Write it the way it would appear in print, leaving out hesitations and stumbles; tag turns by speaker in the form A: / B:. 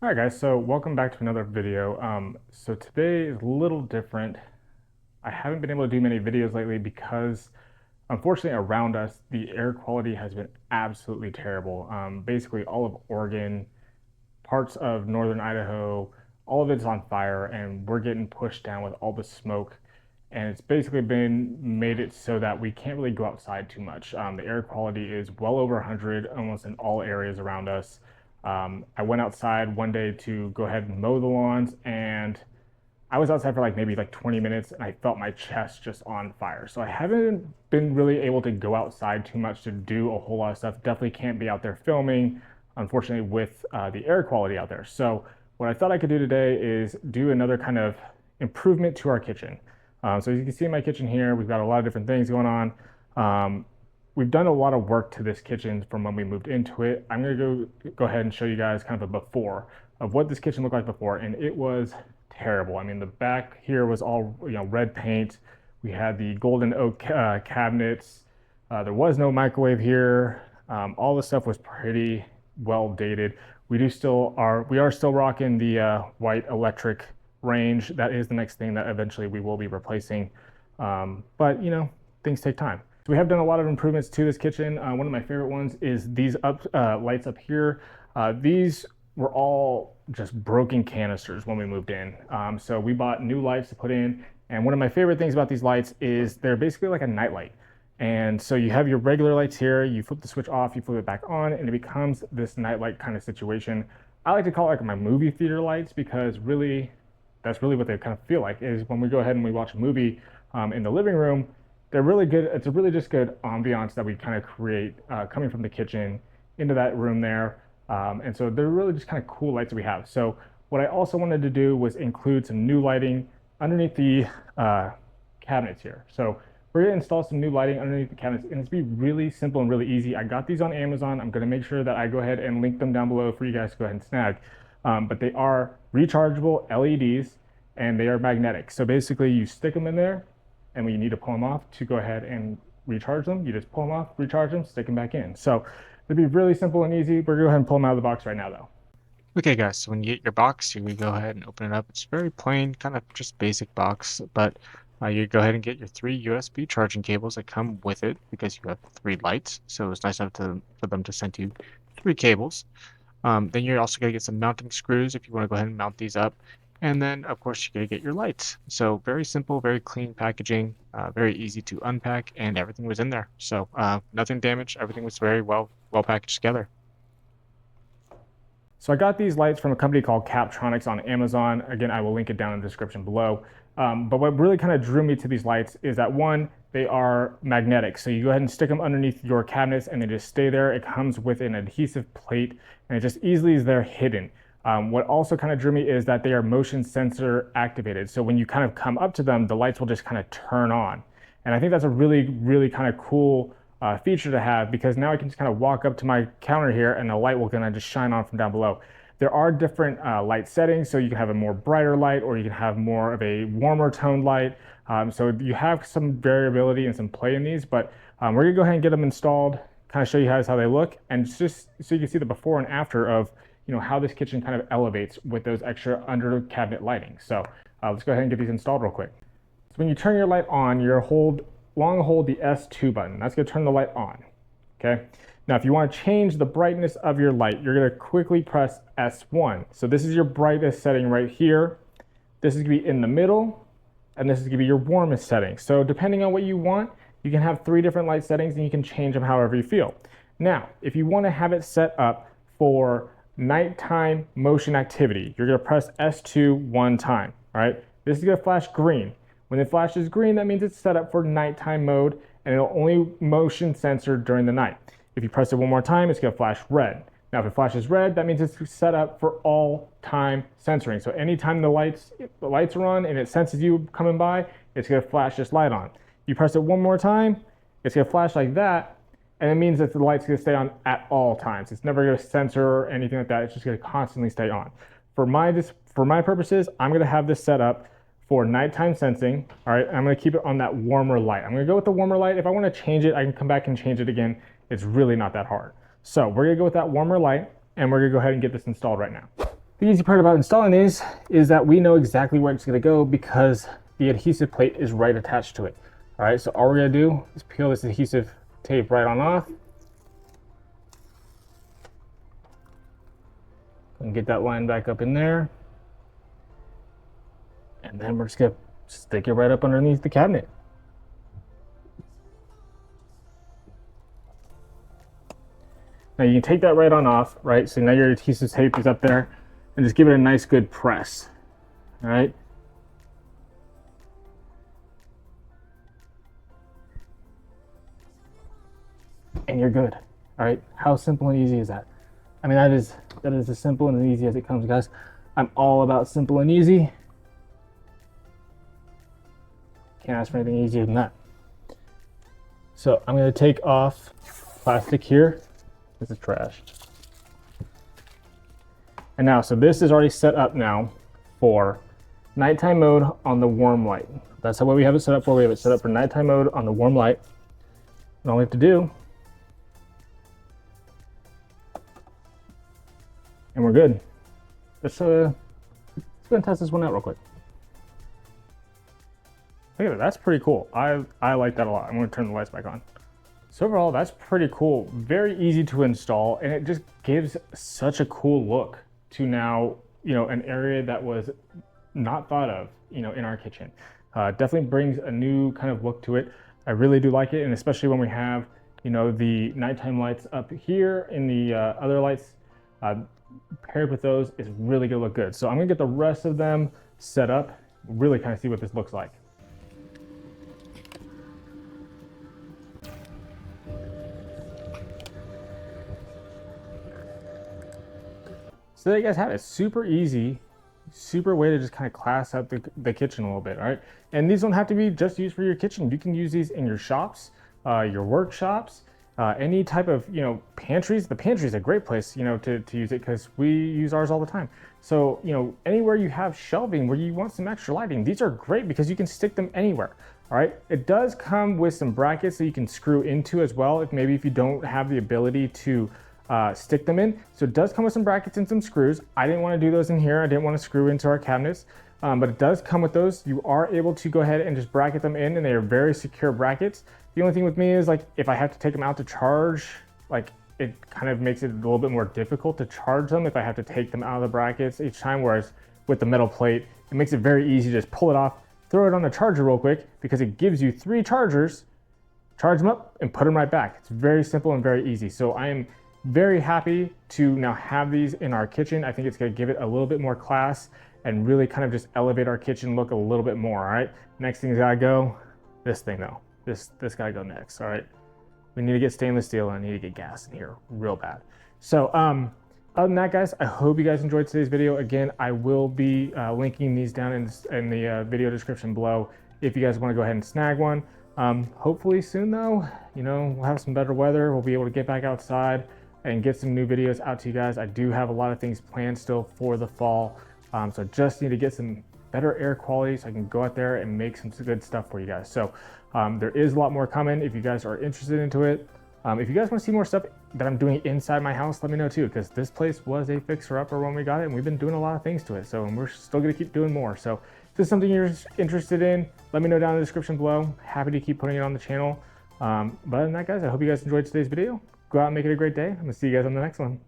A: All right, guys, so welcome back to another video. So today is a little different. I haven't been able to do many videos lately because unfortunately around us, the air quality has been absolutely terrible. Basically all of Oregon, parts of northern Idaho, all of it's on fire and we're getting pushed down with all the smoke. And it's basically been made it so that we can't really go outside too much. The air quality is well over 100 almost in all areas around us. I went outside one day to go ahead and mow the lawns, and I was outside for like maybe like 20 minutes, and I felt my chest just on fire. So I haven't been really able to go outside too much to do a whole lot of stuff. Definitely can't be out there filming, unfortunately, with the air quality out there. So what I thought I could do today is do another kind of improvement to our kitchen. So as you can see in my kitchen here, we've got a lot of different things going on. Um, we've done a lot of work to this kitchen from when we moved into it. I'm gonna go ahead and show you guys kind of a before of what this kitchen looked like before, and it was terrible. I mean, the back here was all red paint. We had the golden oak cabinets. There was no microwave here. All the stuff was pretty well dated. We are still rocking the white electric range. That is the next thing that eventually we will be replacing. But things take time. So we have done a lot of improvements to this kitchen. One of my favorite ones is these lights up here. These were all just broken canisters when we moved in. So we bought new lights to put in. And one of my favorite things about these lights is they're basically like a night light. And so you have your regular lights here, you flip the switch off, you flip it back on, and it becomes this night light kind of situation. I like to call it like my movie theater lights because really, that's really what they kind of feel like is when we go ahead and we watch a movie in the living room, they're really good. It's a really just good ambiance that we kind of create coming from the kitchen into that room there. And so they're really just kind of cool lights that we have. So what I also wanted to do was include some new lighting underneath the cabinets here. So we're gonna install some new lighting underneath the cabinets, and it's be really simple and really easy. I got these on Amazon. I'm gonna make sure that I go ahead and link them down below for you guys to go ahead and snag. But they are rechargeable LEDs and they are magnetic. So basically you stick them in there, and when you need to pull them off to go ahead and recharge them, you just pull them off, recharge them, stick them back in. So it'd be really simple and easy. We're gonna go ahead and pull them out of the box right now though.
B: Okay, guys, so when you get your box, you go ahead and open it up. It's very plain, kind of just basic box, but you go ahead and get your three USB charging cables that come with it because you have three lights. So it's nice enough for them to send you three cables. Then you're also going to get some mounting screws if you want to go ahead and mount these up. And then, of course, you're going to get your lights. So very simple, very clean packaging, very easy to unpack, and everything was in there. So nothing damaged. Everything was very well packaged together.
A: So I got these lights from a company called Capetronix on Amazon. Again, I will link it down in the description below. But what really kind of drew me to these lights is that one, they are magnetic. So you go ahead and stick them underneath your cabinets and they just stay there. It comes with an adhesive plate and it just easily is there hidden. What also kind of drew me is that they are motion sensor activated. So when you kind of come up to them, the lights will just kind of turn on. And I think that's a really kind of cool feature to have because now I can just kind of walk up to my counter here and the light will kind of just shine on from down below. There are different light settings, so you can have a more brighter light or you can have more of a warmer toned light. So you have some variability and some play in these, but we're gonna go ahead and get them installed, kind of show you guys how they look, and just so you can see the before and after of how this kitchen kind of elevates with those extra under cabinet lighting. So let's go ahead and get these installed real quick. So when you turn your light on, you're long hold the S2 button. That's gonna turn the light on, okay? Now, if you wanna change the brightness of your light, you're gonna quickly press S1. So this is your brightest setting right here. This is gonna be in the middle, and this is gonna be your warmest setting. So depending on what you want, you can have 3 different light settings and you can change them however you feel. Now, if you wanna have it set up for nighttime motion activity, you're gonna press S2 one time, all right? This is gonna flash green. When it flashes green, that means it's set up for nighttime mode and it'll only motion sensor during the night. If you press it one more time, it's gonna flash red. Now, if it flashes red, that means it's set up for all time censoring. So anytime the lights are on and it senses you coming by, it's gonna flash this light on. You press it one more time, it's gonna flash like that, and it means that the light's gonna stay on at all times. It's never gonna censor or anything like that. It's just gonna constantly stay on. For my purposes, I'm gonna have this set up for nighttime sensing. All right, I'm gonna keep it on that warmer light. I'm gonna go with the warmer light. If I wanna change it, I can come back and change it again. It's really not that hard. So we're gonna go with that warmer light and we're gonna go ahead and get this installed right now. The easy part about installing these is that we know exactly where it's going to go because the adhesive plate is right attached to it. All right, so all we're going to do is peel this adhesive tape right on off and get that line back up in there. And then we're just going to stick it right up underneath the cabinet. Now you can take that right on off, right? So now your adhesive tape is up there, and just give it a nice good press, all right? And you're good, all right? How simple and easy is that? I mean, that is as simple and as easy as it comes, guys. I'm all about simple and easy. Can't ask for anything easier than that. So I'm gonna take off plastic here. This is trash. And now, so this is already set up now for nighttime mode on the warm light. That's the way we have it set up for. We have it set up for nighttime mode on the warm light. And all we have to do, and we're good. Let's go and test this one out real quick. Look at that, that's pretty cool. I like that a lot. I'm gonna turn the lights back on. So overall, that's pretty cool. Very easy to install, and it just gives such a cool look to now, you know, an area that was not thought of, you know, in our kitchen. Definitely brings a new kind of look to it. I really do like it, and especially when we have, you know, the nighttime lights up here and the other lights paired with those is really gonna look good. So I'm gonna get the rest of them set up, really kind of see what this looks like. So there you guys have it. Super easy, super way to just kind of class out the kitchen a little bit, all right? And these don't have to be just used for your kitchen. You can use these in your shops, your workshops, any type of, you know, pantries. The pantry is a great place, you know, to use it because we use ours all the time. So, you know, anywhere you have shelving where you want some extra lighting, these are great because you can stick them anywhere. All right, it does come with some brackets that you can screw into as well, if maybe if you don't have the ability to stick them in. So it does come with some brackets and some screws. I didn't want to do those in here. I didn't want to screw into our cabinets, but it does come with those. You are able to go ahead and just bracket them in, and they are very secure brackets. The only thing with me is, like, if I have to take them out to charge, like, it kind of makes it a little bit more difficult to charge them if I have to take them out of the brackets each time, whereas with the metal plate, it makes it very easy to just pull it off, throw it on the charger real quick, because it gives you 3 chargers, charge them up and put them right back. It's very simple and very easy. So I am very happy to now have these in our kitchen. I think it's gonna give it a little bit more class and really kind of just elevate our kitchen look a little bit more, all right? Next thing's gotta go, this thing though. This gotta go next, all right? We need to get stainless steel and I need to get gas in here real bad. So other than that, guys, I hope you guys enjoyed today's video. Again, I will be linking these down in the video description below if you guys wanna go ahead and snag one. Hopefully soon though, you know, we'll have some better weather. We'll be able to get back outside and get some new videos out to you guys. I do have a lot of things planned still for the fall. So just need to get some better air quality so I can go out there and make some good stuff for you guys. So there is a lot more coming if you guys are interested into it. If you guys want to see more stuff that I'm doing inside my house, let me know too, because this place was a fixer-upper when we got it, and we've been doing a lot of things to it. So we're still gonna keep doing more. So if this is something you're interested in, let me know down in the description below. Happy to keep putting it on the channel. But other than that, guys, I hope you guys enjoyed today's video. Go out and make it a great day. I'm gonna see you guys on the next one.